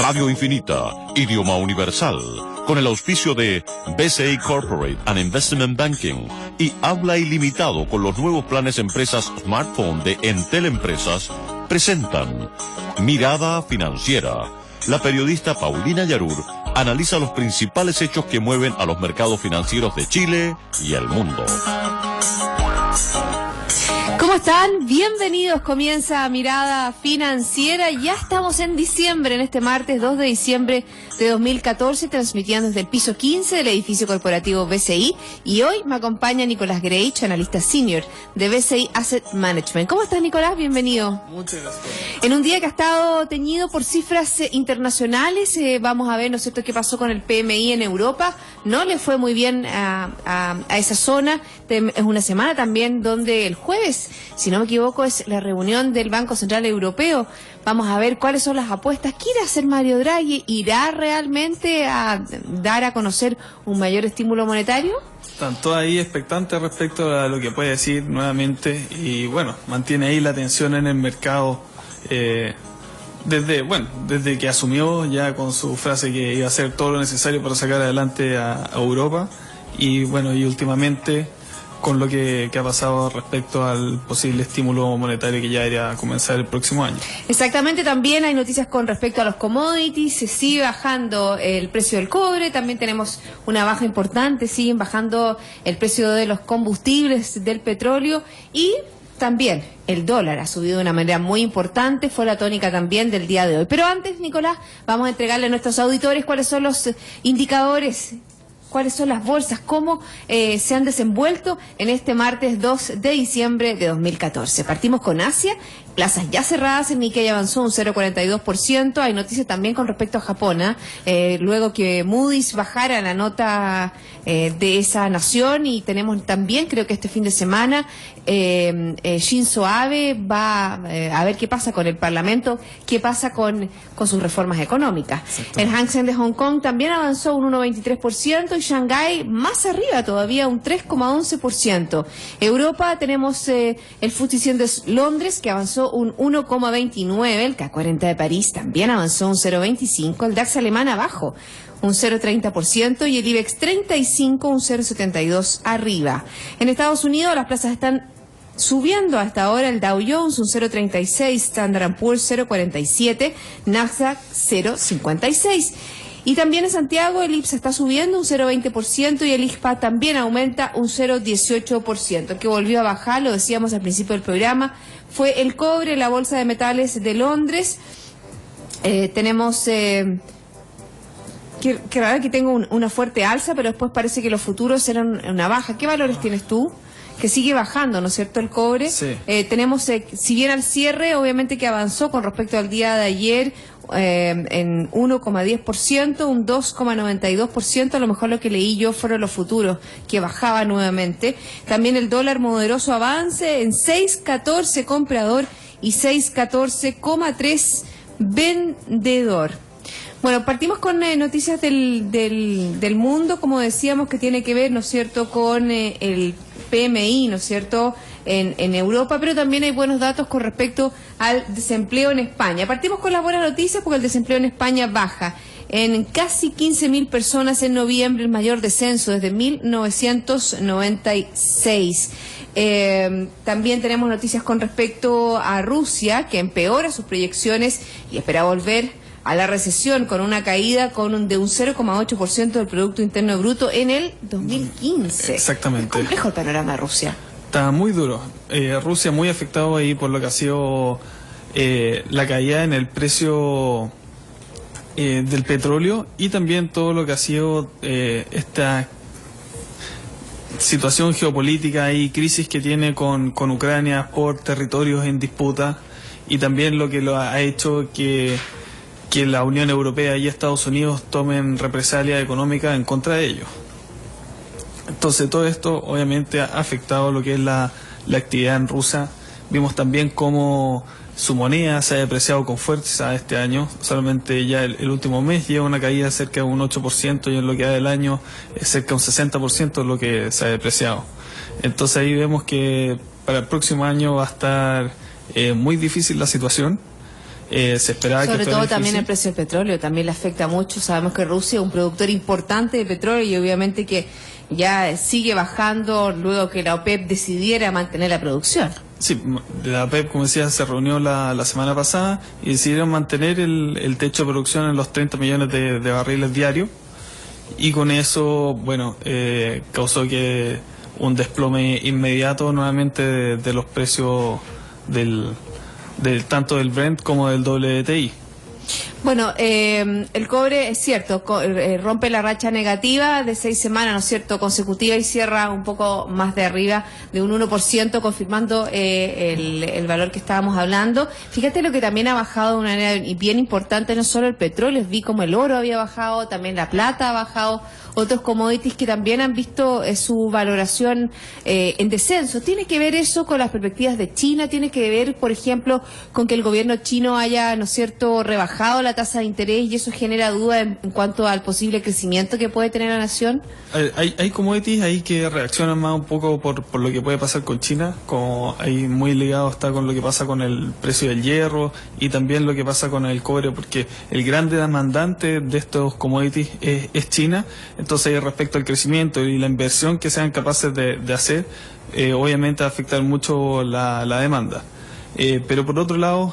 Radio Infinita, idioma universal, con el auspicio de BCI Corporate and Investment Banking y habla ilimitado con los nuevos planes empresas smartphone de Entel Empresas, presentan Mirada Financiera. La periodista Paulina Yarur analiza los principales hechos que mueven a los mercados financieros de Chile y el mundo. ¿Cómo están? Bienvenidos, comienza Mirada Financiera. Ya estamos en diciembre, en este martes 2 de diciembre de 2014, transmitiendo desde el piso 15 del edificio corporativo BCI. Y hoy me acompaña Nicolás Greich, analista senior de BCI Asset Management. ¿Cómo estás, Nicolás? Bienvenido. Muchas gracias. En un día que ha estado teñido por cifras internacionales, vamos a ver, ¿no es cierto?, qué pasó con el PMI en Europa. No le fue muy bien a esa zona. Es una semana también donde el jueves, si no me equivoco, es la reunión del Banco Central Europeo. Vamos a ver cuáles son las apuestas. ¿Qué irá a hacer Mario Draghi? ¿Irá realmente a dar a conocer un mayor estímulo monetario? Están todos ahí expectantes respecto a lo que puede decir nuevamente y bueno, mantiene ahí la tensión en el mercado desde que asumió ya con su frase que iba a hacer todo lo necesario para sacar adelante a Europa y bueno, y últimamente con lo que ha pasado respecto al posible estímulo monetario que ya irá a comenzar el próximo año. Exactamente, también hay noticias con respecto a los commodities, se sigue bajando el precio del cobre, también tenemos una baja importante, siguen bajando el precio de los combustibles, del petróleo y también el dólar ha subido de una manera muy importante, fue la tónica también del día de hoy. Pero antes, Nicolás, vamos a entregarle a nuestros auditores cuáles son los indicadores, cuáles son las bolsas, cómo se han desenvuelto en este martes 2 de diciembre de 2014. Partimos con Asia, plazas ya cerradas, el Nikkei avanzó un 0,42%, hay noticias también con respecto a Japón, luego que Moody's bajara la nota de esa nación y tenemos también, creo que este fin de semana, Shinzo Abe va a ver qué pasa con el Parlamento, qué pasa con sus reformas económicas. El Hang Seng de Hong Kong también avanzó un 1,23% y Shanghái más arriba todavía, un 3,11%. Europa tenemos el FTSE 100 de Londres que avanzó un 1,29%, el CAC 40 de París también avanzó un 0,25%, el DAX alemán abajo un 0,30% y el IBEX 35 un 0,72% arriba. En Estados Unidos las plazas están subiendo hasta ahora, el Dow Jones un 0,36%, Standard & Poor's 0,47%, Nasdaq 0,56%. Y también en Santiago el IPSA está subiendo un 0,20% y el IXPA también aumenta un 0,18%. El que volvió a bajar, lo decíamos al principio del programa, fue el cobre, la Bolsa de Metales de Londres. Tenemos... que raro que tengo una fuerte alza, pero después parece que los futuros eran una baja. ¿Qué valores tienes tú? Que sigue bajando, ¿no es cierto?, el cobre. Sí. Tenemos, si bien al cierre, obviamente que avanzó con respecto al día de ayer, en 1,10%, un 2,92%, a lo mejor lo que leí yo fueron los futuros, que bajaba nuevamente. También el dólar moderoso avance en 6,14 comprador y 6,14,3 vendedor. Bueno, partimos con noticias del mundo, como decíamos, que tiene que ver, ¿no es cierto?, con el PMI, ¿no es cierto?, en Europa, pero también hay buenos datos con respecto al desempleo en España. Partimos con las buenas noticias porque el desempleo en España baja en casi 15.000 personas en noviembre, el mayor descenso desde 1996. También tenemos noticias con respecto a Rusia, que empeora sus proyecciones y espera volver a la recesión con una caída de un 0,8% del Producto Interno Bruto en el 2015. Exactamente. Es complejo el panorama de Rusia. Está muy duro. Rusia muy afectado ahí por lo que ha sido la caída en el precio del petróleo y también todo lo que ha sido esta situación geopolítica y crisis que tiene con Ucrania por territorios en disputa y también lo que lo ha hecho que la Unión Europea y Estados Unidos tomen represalia económica en contra de ellos. Entonces todo esto obviamente ha afectado lo que es la actividad en Rusia. Vimos también cómo su moneda se ha depreciado con fuerza este año. Solamente ya el último mes lleva una caída de cerca de un 8% y en lo que va del año es cerca de un 60% lo que se ha depreciado. Entonces ahí vemos que para el próximo año va a estar muy difícil la situación. Se esperaba sobre que fuera todo también difícil. el precio del petróleo también le afecta mucho. Sabemos que Rusia es un productor importante de petróleo y obviamente que ya sigue bajando luego que la OPEP decidiera mantener la producción. Sí, la OPEP, como decía, se reunió la semana pasada y decidieron mantener el techo de producción en los 30 millones de barriles diarios, y con eso, bueno, causó que un desplome inmediato nuevamente de los precios del tanto del Brent como del WTI. Bueno, el cobre, es cierto, rompe la racha negativa de 6 semanas, ¿no es cierto?, consecutiva, y cierra un poco más de arriba de un 1%, confirmando el valor que estábamos hablando. Fíjate lo que también ha bajado de una manera bien importante, no solo el petróleo, vi como el oro había bajado, también la plata ha bajado, otros commodities que también han visto su valoración en descenso. ¿Tiene que ver eso con las perspectivas de China? ¿Tiene que ver, por ejemplo, con que el gobierno chino haya, ¿no es cierto?, rebajado la tasa de interés y eso genera duda en cuanto al posible crecimiento que puede tener la nación? Hay commodities ahí que reaccionan más un poco por lo que puede pasar con China, como ahí muy ligado está con lo que pasa con el precio del hierro y también lo que pasa con el cobre, porque el grande demandante de estos commodities es China. Entonces, respecto al crecimiento y la inversión que sean capaces de hacer, obviamente va a afectar mucho la demanda. Pero por otro lado,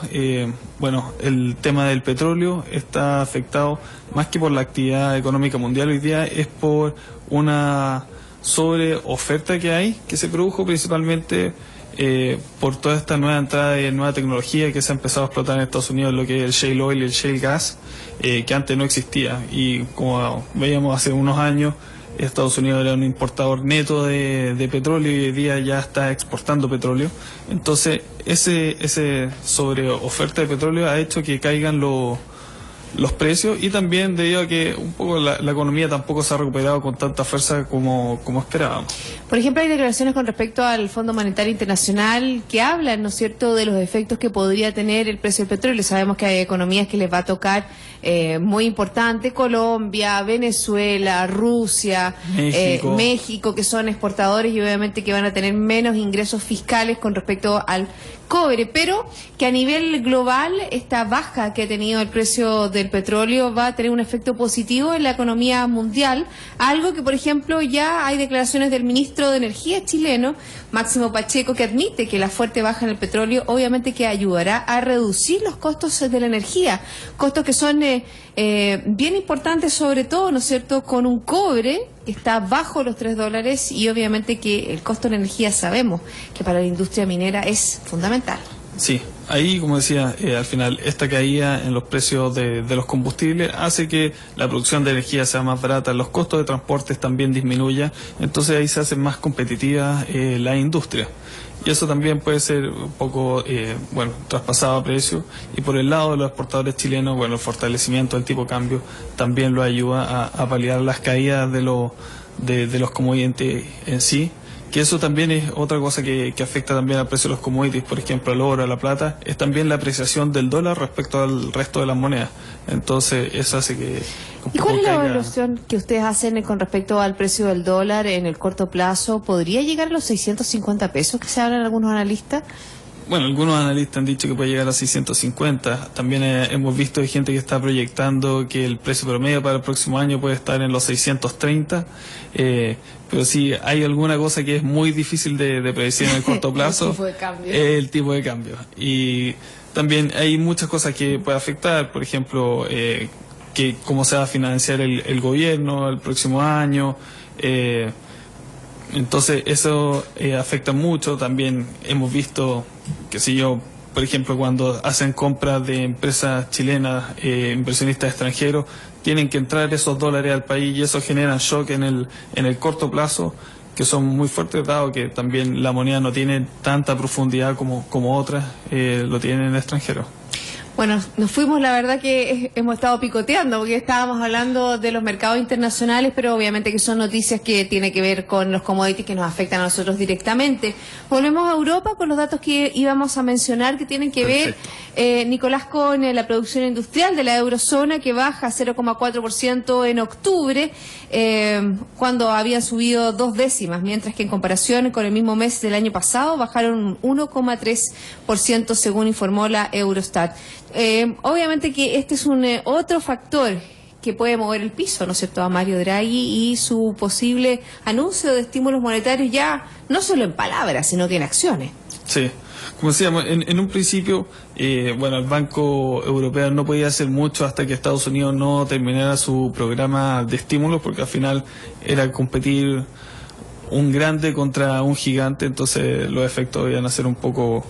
bueno, el tema del petróleo está afectado más que por la actividad económica mundial hoy día, es por una sobreoferta que se produjo principalmente por toda esta nueva entrada de nueva tecnología que se ha empezado a explotar en Estados Unidos, lo que es el shale oil y el shale gas, que antes no existía. Y como veíamos hace unos años, Estados Unidos era un importador neto de petróleo y hoy día ya está exportando petróleo. Entonces, ese sobre oferta de petróleo ha hecho que caigan los precios, y también debido a que un poco la economía tampoco se ha recuperado con tanta fuerza como esperábamos. Por ejemplo, hay declaraciones con respecto al Fondo Monetario Internacional que hablan, ¿no es cierto?, de los efectos que podría tener el precio del petróleo. Sabemos que hay economías que les va a tocar muy importante: Colombia, Venezuela, Rusia, México, que son exportadores y obviamente que van a tener menos ingresos fiscales con respecto al cobre, pero que a nivel global esta baja que ha tenido el precio del petróleo va a tener un efecto positivo en la economía mundial, algo que, por ejemplo, ya hay declaraciones del ministro de Energía chileno, Máximo Pacheco, que admite que la fuerte baja en el petróleo obviamente que ayudará a reducir los costos de la energía, costos que son bien importantes, sobre todo, ¿no es cierto?, con un cobre que está bajo los $3, y obviamente que el costo de la energía sabemos que para la industria minera es fundamental. Sí, ahí, como decía, al final esta caída en los precios de los combustibles hace que la producción de energía sea más barata, los costos de transportes también disminuyan, entonces ahí se hace más competitiva la industria. Y eso también puede ser un poco, bueno, traspasado a precio. Y por el lado de los exportadores chilenos, bueno, el fortalecimiento del tipo de cambio también lo ayuda a paliar las caídas de los commodities en sí. Que eso también es otra cosa que afecta también al precio de los commodities, por ejemplo al oro, a la plata, es también la apreciación del dólar respecto al resto de las monedas. Entonces eso hace que... ¿Y cuál es la evaluación que ustedes hacen con respecto al precio del dólar en el corto plazo? ¿Podría llegar a los 650 pesos que se hablan algunos analistas? Bueno, algunos analistas han dicho que puede llegar a 650. También hemos visto gente que está proyectando que el precio promedio para el próximo año puede estar en los 630. Pero sí, hay alguna cosa que es muy difícil de predecir en el corto plazo. El tipo de cambio. El tipo de cambio. Y también hay muchas cosas que puede afectar, por ejemplo, que cómo se va a financiar el gobierno el próximo año. Entonces eso afecta mucho. También hemos visto, qué sé yo, por ejemplo, cuando hacen compras de empresas chilenas, inversionistas extranjeros, tienen que entrar esos dólares al país y eso genera shock en el corto plazo, que son muy fuertes, dado que también la moneda no tiene tanta profundidad como otras lo tienen en el extranjero. Bueno, nos fuimos, la verdad que hemos estado picoteando porque estábamos hablando de los mercados internacionales, pero obviamente que son noticias que tienen que ver con los commodities que nos afectan a nosotros directamente. Volvemos a Europa con los datos que íbamos a mencionar que tienen que ver, Nicolás, con la producción industrial de la eurozona, que baja 0,4% en octubre, cuando habían subido 2 décimas, mientras que en comparación con el mismo mes del año pasado bajaron un 1,3% según informó la Eurostat. Obviamente que este es un otro factor que puede mover el piso, ¿no es cierto?, a Mario Draghi y su posible anuncio de estímulos monetarios ya no solo en palabras, sino que en acciones. Sí, como decíamos, en un principio, bueno, el Banco Europeo no podía hacer mucho hasta que Estados Unidos no terminara su programa de estímulos, porque al final era competir un grande contra un gigante, entonces los efectos iban a ser un poco,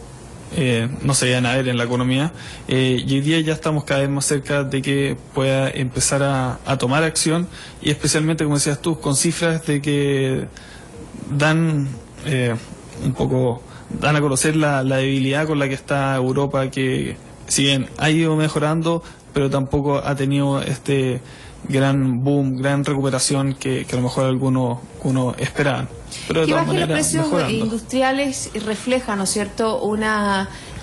no se iban a ver en la economía. Y hoy día ya estamos cada vez más cerca de que pueda empezar a tomar acción, y especialmente, como decías tú, con cifras de que dan un poco, dan a conocer la debilidad con la que está Europa, que si bien ha ido mejorando, pero tampoco ha tenido este gran boom, gran recuperación que a lo mejor algunos esperaban. Pero de Que todas bajen los maneras, precios mejorando. industriales refleja, ¿no es cierto?,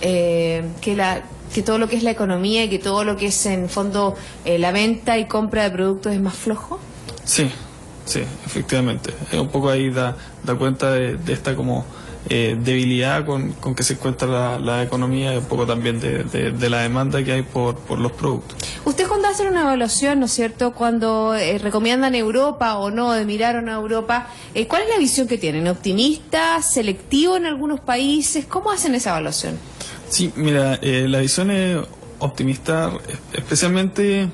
que todo lo que es la economía y que todo lo que es en fondo la venta y compra de productos es más flojo. Sí, sí, efectivamente. Un poco ahí da cuenta de esta como debilidad con que se encuentra la economía, y un poco también de la demanda que hay por los productos. Usted cuando hace una evaluación, ¿no es cierto?, cuando recomiendan Europa o no, de mirar a Europa, ¿cuál es la visión que tienen? ¿Optimista, selectivo en algunos países? ¿Cómo hacen esa evaluación? Sí, mira, la visión es optimista, especialmente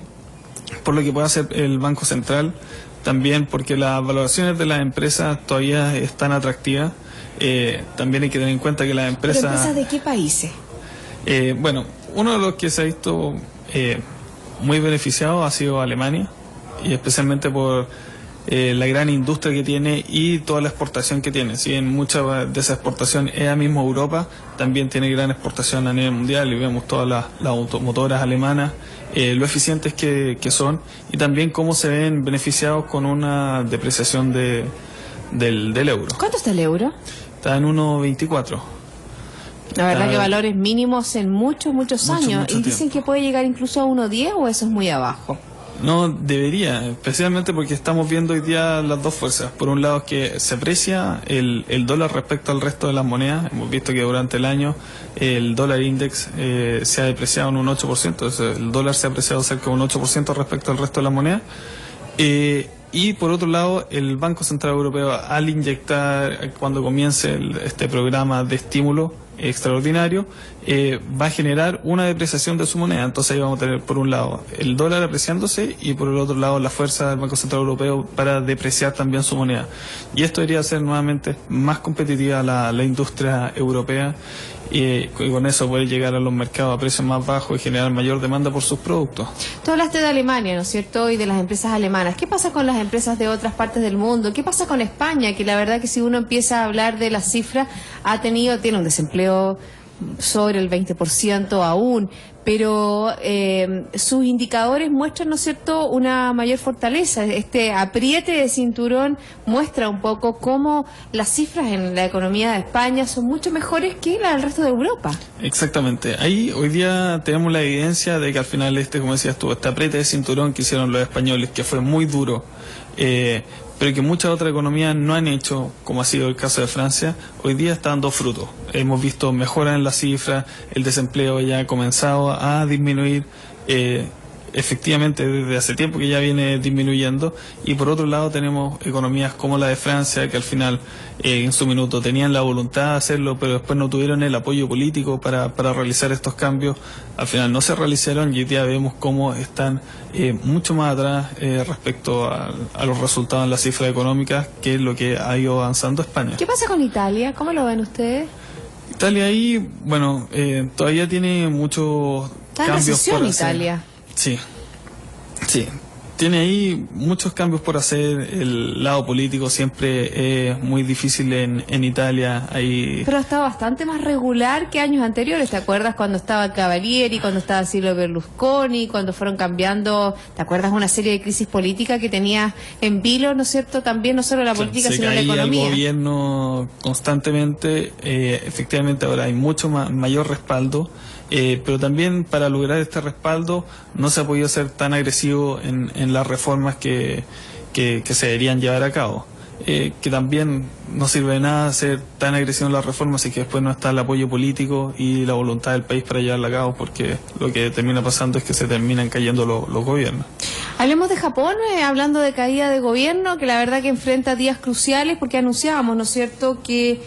por lo que puede hacer el Banco Central, también porque las valoraciones de las empresas todavía están atractivas. También hay que tener en cuenta que las ¿Pero empresas... empresas de qué países? Bueno, uno de los que se ha visto muy beneficiado ha sido Alemania, y especialmente por la gran industria que tiene y toda la exportación que tiene. Si bien mucha de esa exportación es a mismo Europa, también tiene gran exportación a nivel mundial, y vemos todas las automotoras alemanas, lo eficientes que son, y también cómo se ven beneficiados con una depreciación del euro. ¿Cuánto está el euro? Está en 1,24. La verdad que valores mínimos en muchos años. mucho Y dicen tiempo. que puede llegar incluso a 1,10 o eso es muy abajo. No debería, especialmente porque estamos viendo hoy día las dos fuerzas. Por un lado, es que se aprecia el dólar respecto al resto de las monedas. Hemos visto que durante el año el dólar index se ha depreciado en un 8%, entonces el dólar se ha apreciado cerca de un 8% respecto al resto de las monedas. Y por otro lado, el Banco Central Europeo, al inyectar, cuando comience este programa de estímulo extraordinario, va a generar una depreciación de su moneda. Entonces ahí vamos a tener, por un lado, el dólar apreciándose, y por el otro lado, la fuerza del Banco Central Europeo para depreciar también su moneda. Y esto debería hacer nuevamente más competitiva la industria europea, y con eso poder llegar a los mercados a precios más bajos y generar mayor demanda por sus productos. Tú hablaste de Alemania, ¿no es cierto?, y de las empresas alemanas. ¿Qué pasa con las empresas de otras partes del mundo? ¿Qué pasa con España? Que la verdad que si uno empieza a hablar de las cifras, tiene un desempleo sobre el 20% aún, pero sus indicadores muestran, ¿no es cierto?, una mayor fortaleza. Este apriete de cinturón muestra un poco cómo las cifras en la economía de España son mucho mejores que las del resto de Europa. Exactamente. Ahí hoy día tenemos la evidencia de que al final como decías tú, este apriete de cinturón que hicieron los españoles, que fue muy duro, pero que muchas otras economías no han hecho, como ha sido el caso de Francia, hoy día está dando frutos. Hemos visto mejoras en las cifras, el desempleo ya ha comenzado a disminuir, efectivamente desde hace tiempo que ya viene disminuyendo, y por otro lado tenemos economías como la de Francia, que al final en su minuto tenían la voluntad de hacerlo, pero después no tuvieron el apoyo político para realizar estos cambios. Al final no se realizaron, y hoy día vemos cómo están mucho más atrás respecto a los resultados en las cifras económicas, que es lo que ha ido avanzando España. ¿Qué pasa con Italia? ¿Cómo lo ven ustedes? Italia ahí, bueno, todavía tiene muchos Está en cambios recesión por hacer. Italia. Sí, sí. Tiene ahí muchos cambios por hacer. El lado político siempre es muy difícil en Italia. Ahí... Pero ha estado bastante más regular que años anteriores. ¿Te acuerdas cuando estaba Cavalieri, cuando estaba Silvio Berlusconi, cuando fueron cambiando? ¿Te acuerdas una serie de crisis políticas que tenía en vilo, ¿no es cierto? También no solo la política, se sino la caía economía. el gobierno constantemente. Efectivamente ahora hay mucho mayor respaldo. Pero también para lograr este respaldo no se ha podido ser tan agresivo en las reformas que se deberían llevar a cabo. que también no sirve de nada ser tan agresivo en las reformas si que después no está el apoyo político y la voluntad del país para llevarla a cabo, porque lo que termina pasando es que se terminan cayendo los gobiernos. Hablemos de Japón, hablando de caída de gobierno, que la verdad que enfrenta días cruciales, porque anunciábamos, ¿no es cierto?, que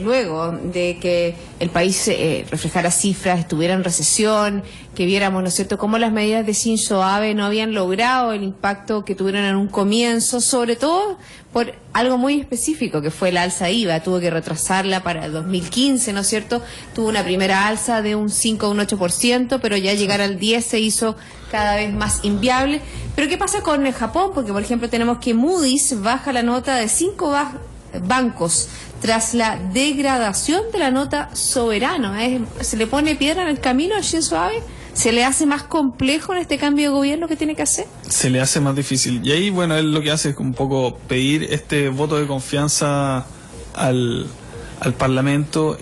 luego de que el país reflejara cifras, estuviera en recesión, que viéramos, ¿no es cierto?, cómo las medidas de Shinzo Abe no habían logrado el impacto que tuvieron en un comienzo, sobre todo por algo muy específico, que fue el alza IVA. Tuvo que retrasarla para el 2015, ¿no es cierto? Tuvo una primera alza de un 5 o un 8%, pero ya llegar al 10 se hizo cada vez más inviable. Pero ¿qué pasa con Japón? Porque, por ejemplo, tenemos que Moody's baja la nota de 5 bancos tras la degradación de la nota soberana. ¿Se le pone piedra en el camino a Shinzo Abe? ¿Se le hace más complejo en este cambio de gobierno que tiene que hacer? Se le hace más difícil. Y ahí, bueno, él lo que hace es un poco pedir este voto de confianza al Parlamento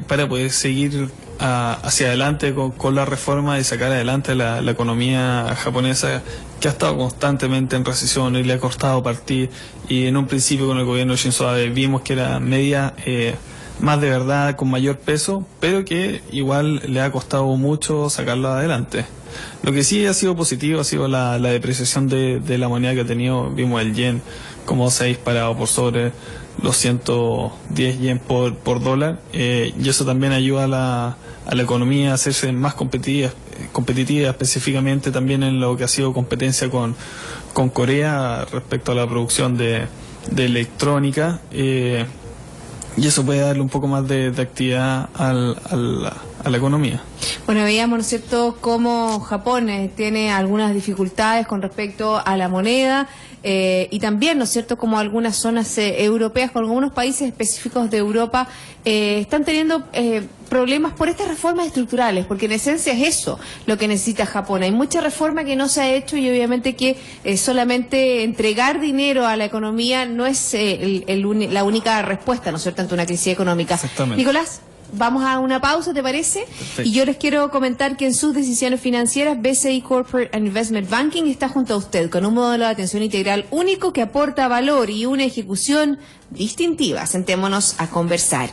para poder seguir hacia adelante con la reforma y sacar adelante la economía japonesa, que ha estado constantemente en recesión y le ha costado partir. Y en un principio con el gobierno de Shinzo Abe vimos que era medida más de verdad, con mayor peso, pero que igual le ha costado mucho sacarlo adelante. Lo que sí ha sido positivo ha sido la depreciación de la moneda que ha tenido. Vimos el yen como se ha disparado por sobre los 110 yen por dólar, y eso también ayuda a la economía a hacerse más competitiva, específicamente también en lo que ha sido competencia con Corea respecto a la producción de electrónica, y eso puede darle un poco más de actividad a la economía. Bueno, veíamos, ¿no es cierto?, cómo Japón tiene algunas dificultades con respecto a la moneda, y también, ¿no es cierto?, como algunas zonas europeas, con algunos países específicos de Europa, están teniendo problemas por estas reformas estructurales, porque en esencia es eso lo que necesita Japón. Hay mucha reforma que no se ha hecho, y obviamente que solamente entregar dinero a la economía no es la única respuesta, ¿no es cierto?, ante una crisis económica. Exactamente. Nicolás, vamos a una pausa, ¿te parece? Perfecto. Y yo les quiero comentar que en sus decisiones financieras, BCI Corporate and Investment Banking está junto a usted con un modelo de atención integral único que aporta valor y una ejecución distintiva. Sentémonos a conversar.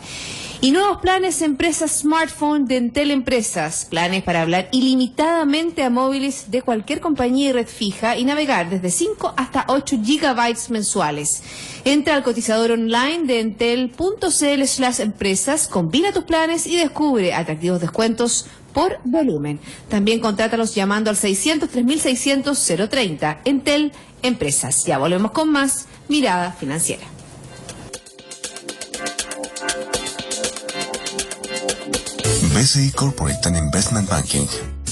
Y nuevos planes empresas smartphone de Entel Empresas. Planes para hablar ilimitadamente a móviles de cualquier compañía y red fija y navegar desde 5 hasta 8 gigabytes mensuales. Entra al cotizador online de entel.cl/empresas, combina tus planes y descubre atractivos descuentos por volumen. También contrátalos llamando al 600-3600-030. Entel Empresas. Ya volvemos con más Mirada Financiera. BCI Corporate and Investment Banking,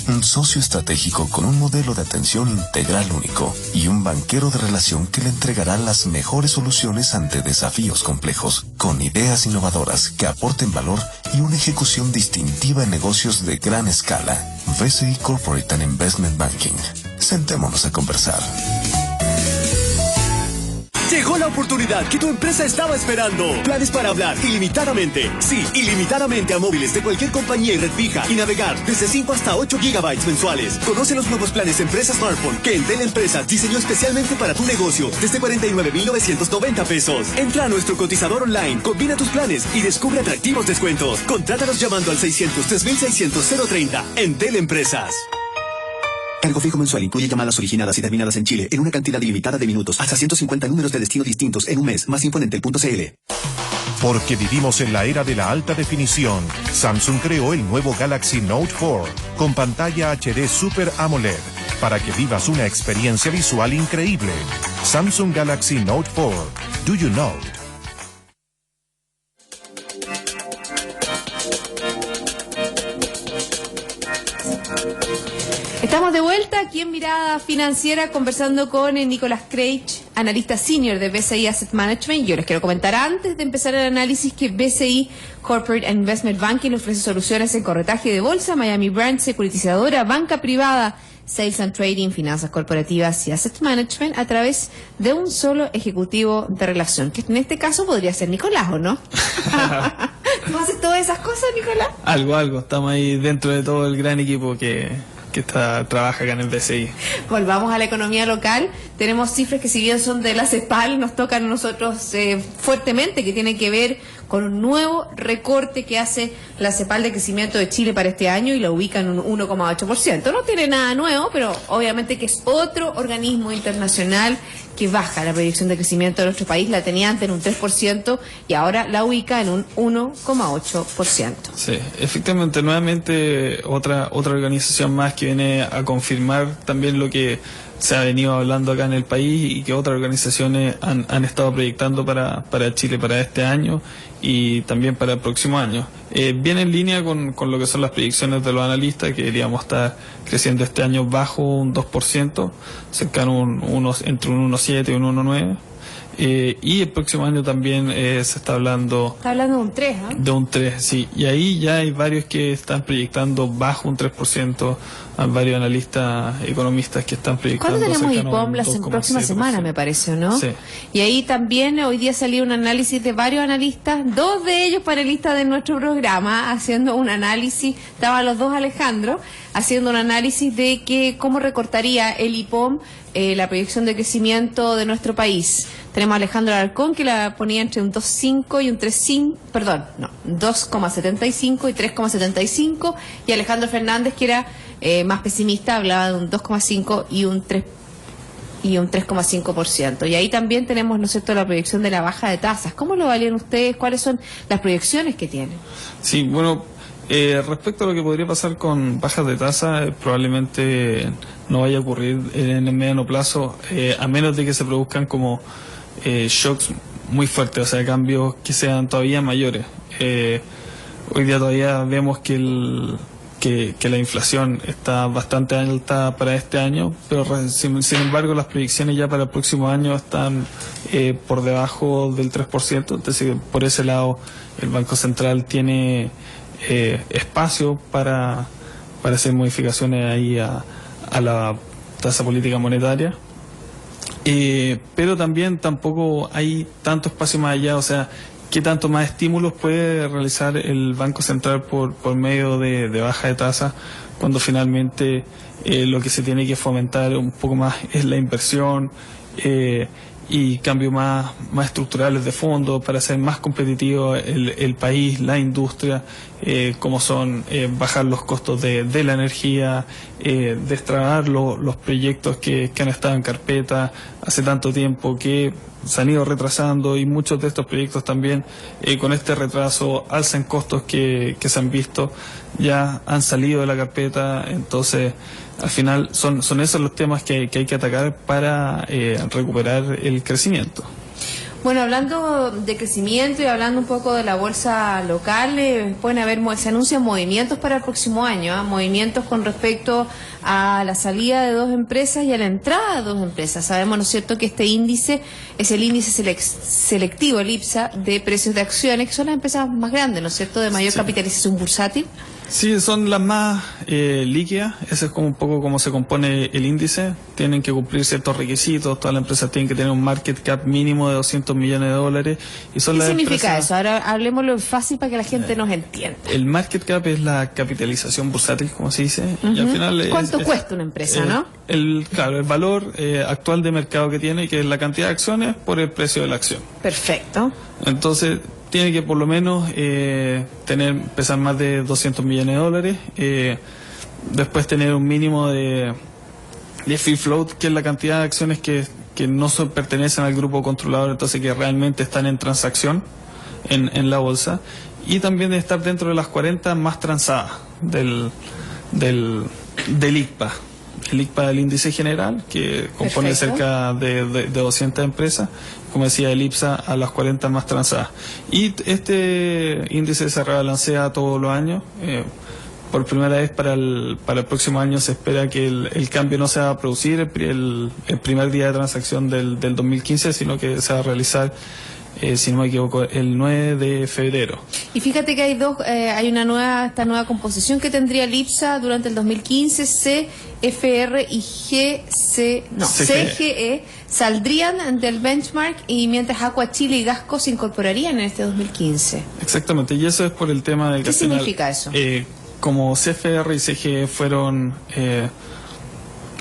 un socio estratégico con un modelo de atención integral único y un banquero de relación que le entregará las mejores soluciones ante desafíos complejos, con ideas innovadoras que aporten valor y una ejecución distintiva en negocios de gran escala. BCI Corporate and Investment Banking. Sentémonos a conversar. Llegó la oportunidad que tu empresa estaba esperando. Planes para hablar ilimitadamente. Sí, ilimitadamente a móviles de cualquier compañía y red fija y navegar desde 5 hasta 8 gigabytes mensuales. Conoce los nuevos planes Empresa Smartphone que Entel Empresas diseñó especialmente para tu negocio desde 49,990 pesos. Entra a nuestro cotizador online, combina tus planes y descubre atractivos descuentos. Contrátanos llamando al 600-3600-030. Entel Empresas. Cargo fijo mensual incluye llamadas originadas y terminadas en Chile en una cantidad ilimitada de minutos, hasta 150 números de destino distintos en un mes. Más info en entel.cl. Porque vivimos en la era de la alta definición, Samsung creó el nuevo Galaxy Note 4 con pantalla HD Super AMOLED para que vivas una experiencia visual increíble. Samsung Galaxy Note 4. Do you know? Estamos de vuelta aquí en Mirada Financiera conversando con Nicolás Craig, analista senior de BCI Asset Management. Yo les quiero comentar antes de empezar el análisis que BCI Corporate and Investment Banking ofrece soluciones en corretaje de bolsa, Miami Branch, securitizadora, banca privada, Sales and Trading, finanzas corporativas y Asset Management a través de un solo ejecutivo de relación, que en este caso podría ser Nicolás, ¿o no? ¿Tú haces todas esas cosas, Nicolás? Algo. Estamos ahí dentro de todo el gran equipo que trabaja acá en el BCI. Volvamos a la economía local. Tenemos cifras que, si bien son de la CEPAL, nos tocan a nosotros fuertemente, que tienen que ver con un nuevo recorte que hace la CEPAL de crecimiento de Chile para este año y la ubica en un 1,8%. No tiene nada nuevo, pero obviamente que es otro organismo internacional que baja la proyección de crecimiento de nuestro país. La tenía antes en un 3% y ahora la ubica en un 1,8%. Sí, efectivamente, nuevamente otra organización más que viene a confirmar también lo que se ha venido hablando acá en el país y que otras organizaciones han estado proyectando para Chile para este año y también para el próximo año. Viene en línea con lo que son las proyecciones de los analistas, que deberíamos estar creciendo este año bajo un 2%, cercano entre un 1,7 y un 1,9%. Y el próximo año también se está hablando... Está hablando de un 3, ¿no? De un 3, sí. Y ahí ya hay varios que están proyectando bajo un 3%, hay varios analistas, economistas que están proyectando... ¿Cuándo tenemos cercano a un IPOM? La 2,7%. próxima semana, me parece, ¿no? Sí. Y ahí también hoy día salió un análisis de varios analistas, 2 de ellos panelistas de nuestro programa, haciendo un análisis, estaban los dos Alejandro, haciendo un análisis de que cómo recortaría el IPOM la proyección de crecimiento de nuestro país. Tenemos a Alejandro Alarcón, que la ponía entre un 2,5 y un 3,5, perdón, no, 2,75 y 3,75, y Alejandro Fernández, que era más pesimista, hablaba de un 2,5 y un 3,5%. Y ahí también tenemos, ¿no es cierto?, la proyección de la baja de tasas. ¿Cómo lo evalúan ustedes? ¿Cuáles son las proyecciones que tienen? Sí, bueno, respecto a lo que podría pasar con bajas de tasa, probablemente no vaya a ocurrir en el mediano plazo, a menos de que se produzcan como shocks muy fuertes, o sea, cambios que sean todavía mayores. Hoy día todavía vemos que la inflación está bastante alta para este año, pero sin embargo las proyecciones ya para el próximo año están por debajo del 3%, entonces por ese lado el Banco Central tiene espacio para hacer modificaciones ahí a la tasa política monetaria, pero también tampoco hay tanto espacio más allá, o sea, ¿qué tanto más estímulos puede realizar el Banco Central por medio de baja de tasa cuando finalmente lo que se tiene que fomentar un poco más es la inversión y cambios más estructurales de fondo para hacer más competitivo el país, la industria, como son bajar los costos de la energía, destrabar los proyectos que han estado en carpeta hace tanto tiempo que se han ido retrasando, y muchos de estos proyectos también con este retraso alzan costos que se han visto, ya han salido de la carpeta. Entonces al final son esos los temas que hay que atacar para recuperar el crecimiento. Bueno, hablando de crecimiento y hablando un poco de la bolsa local, se anuncian movimientos para el próximo año, movimientos con respecto a la salida de 2 empresas y a la entrada de 2 empresas. Sabemos, ¿no es cierto?, que este índice es el índice selectivo, el IPSA, de precios de acciones, que son las empresas más grandes, ¿no es cierto?, de mayor capitalización bursátil. Sí, son las más líquidas. Ese es como un poco como se compone el índice. Tienen que cumplir ciertos requisitos. Todas las empresas tienen que tener un market cap mínimo de $200 millones. Y son ¿Qué las significa empresas... eso? Ahora hablemoslo fácil para que la gente nos entienda. El market cap es la capitalización bursátil, como se dice. Y al final ¿cuánto cuesta una empresa, no? El valor actual de mercado que tiene, que es la cantidad de acciones por el precio de la acción. Perfecto. Entonces tiene que por lo menos pesar más de $200 millones, después tener un mínimo de free float, que es la cantidad de acciones que no pertenecen al grupo controlador, entonces que realmente están en transacción en la bolsa, y también de estar dentro de las 40 más transadas del ICPA. El ICPA del índice general, que compone cerca de 200 empresas, como decía el IPSA, a las 40 más transadas. Y este índice se rebalancea todos los años. Por primera vez para el próximo año se espera que el cambio no se va a producir el primer día de transacción del 2015, sino que se va a realizar, si no me equivoco, el 9 de febrero. Y fíjate que hay esta nueva composición que tendría el IPSA durante el 2015, CFR y CGE saldrían del benchmark, y mientras Aqua Chile y Gasco se incorporarían en este 2015. Exactamente, y eso es por el tema de que ¿Qué significa eso? como CFR y CGE fueron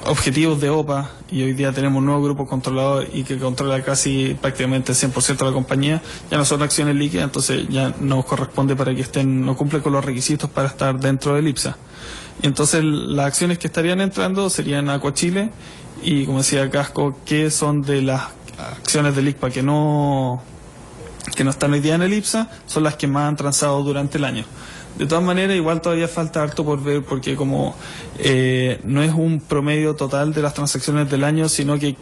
objetivos de OPA, y hoy día tenemos un nuevo grupo controlador y que controla casi prácticamente el 100% de la compañía, ya no son acciones líquidas, entonces ya nos corresponde para que no cumplen con los requisitos para estar dentro del IPSA. Y entonces las acciones que estarían entrando serían Aqua Chile y, como decía Casco, que son de las acciones del ICPA que no están hoy día en el IPSA, son las que más han transado durante el año. De todas maneras, igual todavía falta harto por ver, porque como no es un promedio total de las transacciones del año, sino que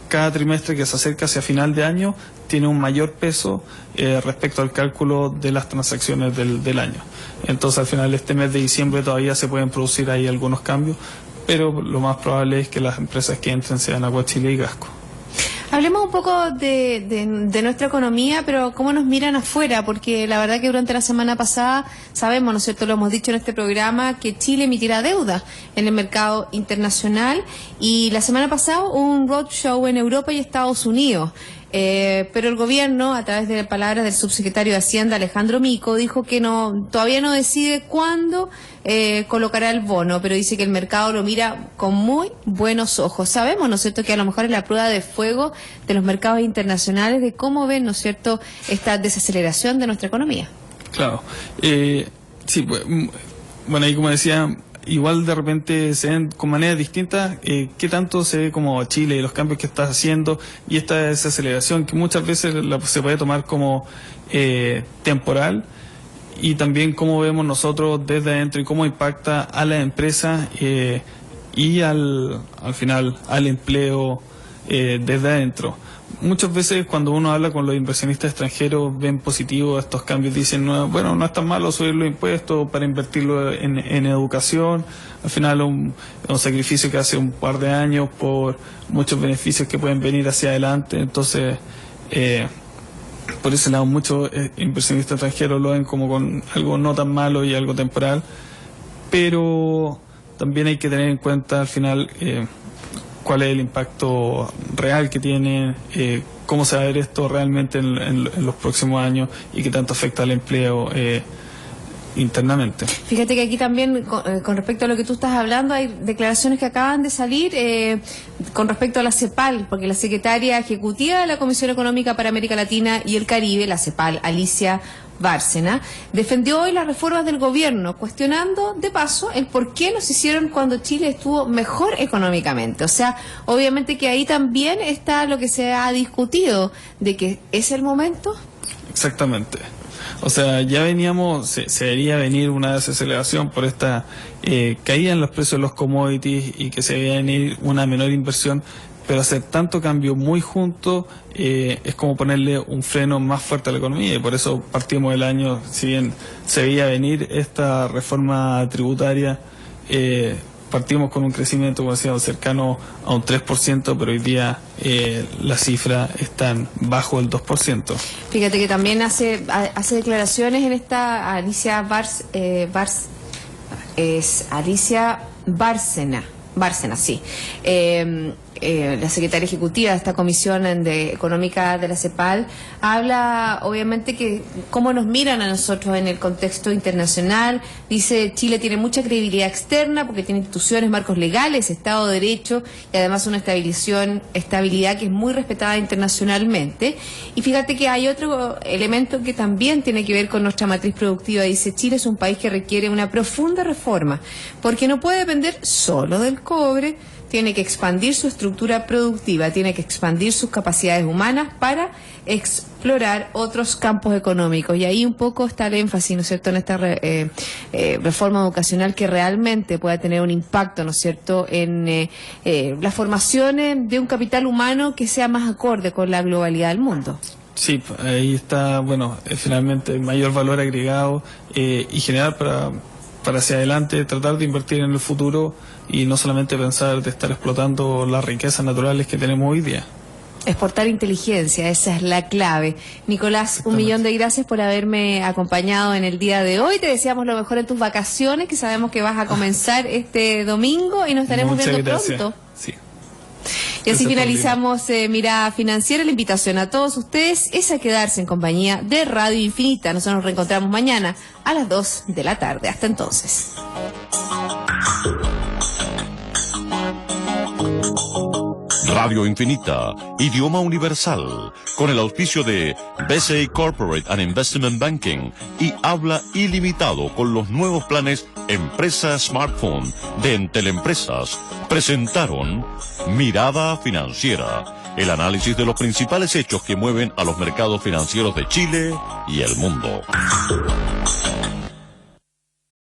cada trimestre que se acerca hacia final de año tiene un mayor peso respecto al cálculo de las transacciones del año. Entonces, al final de este mes de diciembre todavía se pueden producir ahí algunos cambios, pero lo más probable es que las empresas que entren sean Aqua Chile y Gasco. Hablemos un poco de nuestra economía, pero cómo nos miran afuera, porque la verdad que durante la semana pasada sabemos, ¿no es cierto?, lo hemos dicho en este programa, que Chile emitirá deuda en el mercado internacional, y la semana pasada hubo un roadshow en Europa y Estados Unidos. Pero el gobierno, a través de palabras del subsecretario de Hacienda, Alejandro Mico, dijo que todavía no decide cuándo colocará el bono, pero dice que el mercado lo mira con muy buenos ojos. Sabemos, ¿no es cierto?, que a lo mejor es la prueba de fuego de los mercados internacionales, de cómo ven, ¿no es cierto?, esta desaceleración de nuestra economía. Claro. Sí, pues, bueno, ahí como decía, igual de repente se ven con maneras distintas qué tanto se ve como Chile y los cambios que está haciendo y esta desaceleración que muchas veces se puede tomar como temporal, y también cómo vemos nosotros desde adentro y cómo impacta a la empresa y al final al empleo desde adentro. Muchas veces cuando uno habla con los inversionistas extranjeros ven positivos estos cambios, dicen, no es tan malo subir los impuestos para invertirlo en educación, al final un sacrificio que hace un par de años por muchos beneficios que pueden venir hacia adelante. Entonces por ese lado muchos inversionistas extranjeros lo ven como con algo no tan malo y algo temporal, pero también hay que tener en cuenta al final cuál es el impacto real que tiene, cómo se va a ver esto realmente en los próximos años y qué tanto afecta al empleo internamente. Fíjate que aquí también, con respecto a lo que tú estás hablando, hay declaraciones que acaban de salir con respecto a la CEPAL, porque la secretaria ejecutiva de la Comisión Económica para América Latina y el Caribe, la CEPAL, Alicia Bárcena, defendió hoy las reformas del gobierno, cuestionando de paso el por qué no se hicieron cuando Chile estuvo mejor económicamente. O sea, obviamente que ahí también está lo que se ha discutido, de que es el momento. Exactamente. O sea, ya veníamos, se debería venir una desaceleración por esta caída en los precios de los commodities y que se veía venir una menor inversión, pero hacer tanto cambio muy junto es como ponerle un freno más fuerte a la economía, y por eso partimos del año, si bien se veía venir esta reforma tributaria, partimos con un crecimiento, como decíamos, cercano a un 3%, pero hoy día la cifra está bajo el 2%. Fíjate que también hace declaraciones en esta Alicia Bárcena, sí. La secretaria ejecutiva de esta comisión económica de la CEPAL habla obviamente que cómo nos miran a nosotros en el contexto internacional. Dice, Chile tiene mucha credibilidad externa porque tiene instituciones, marcos legales, Estado de Derecho y además una estabilidad que es muy respetada internacionalmente. Y fíjate que hay otro elemento que también tiene que ver con nuestra matriz productiva. Dice, Chile es un país que requiere una profunda reforma porque no puede depender solo del cobre, tiene que expandir su estructura productiva, tiene que expandir sus capacidades humanas para explorar otros campos económicos. Y ahí un poco está el énfasis, ¿no es cierto?, en esta reforma educacional que realmente pueda tener un impacto, ¿no es cierto?, en la formación de un capital humano que sea más acorde con la globalidad del mundo. Sí, ahí está, finalmente el mayor valor agregado y generar para hacia adelante, tratar de invertir en el futuro y no solamente pensar de estar explotando las riquezas naturales que tenemos hoy día. Exportar inteligencia, esa es la clave. Nicolás, 1.000.000 de gracias por haberme acompañado en el día de hoy. Te deseamos lo mejor en tus vacaciones, que sabemos que vas a comenzar este domingo y nos estaremos viendo pronto. Sí. Y así Eso está finalizamos Mirada Financiera. La invitación a todos ustedes es a quedarse en compañía de Radio Infinita. Nosotros nos reencontramos mañana a las 2 de la tarde. Hasta entonces. Radio Infinita, idioma universal, con el auspicio de BCI Corporate and Investment Banking y habla ilimitado con los nuevos planes Empresa Smartphone de Entel Empresas, presentaron Mirada Financiera, el análisis de los principales hechos que mueven a los mercados financieros de Chile y el mundo.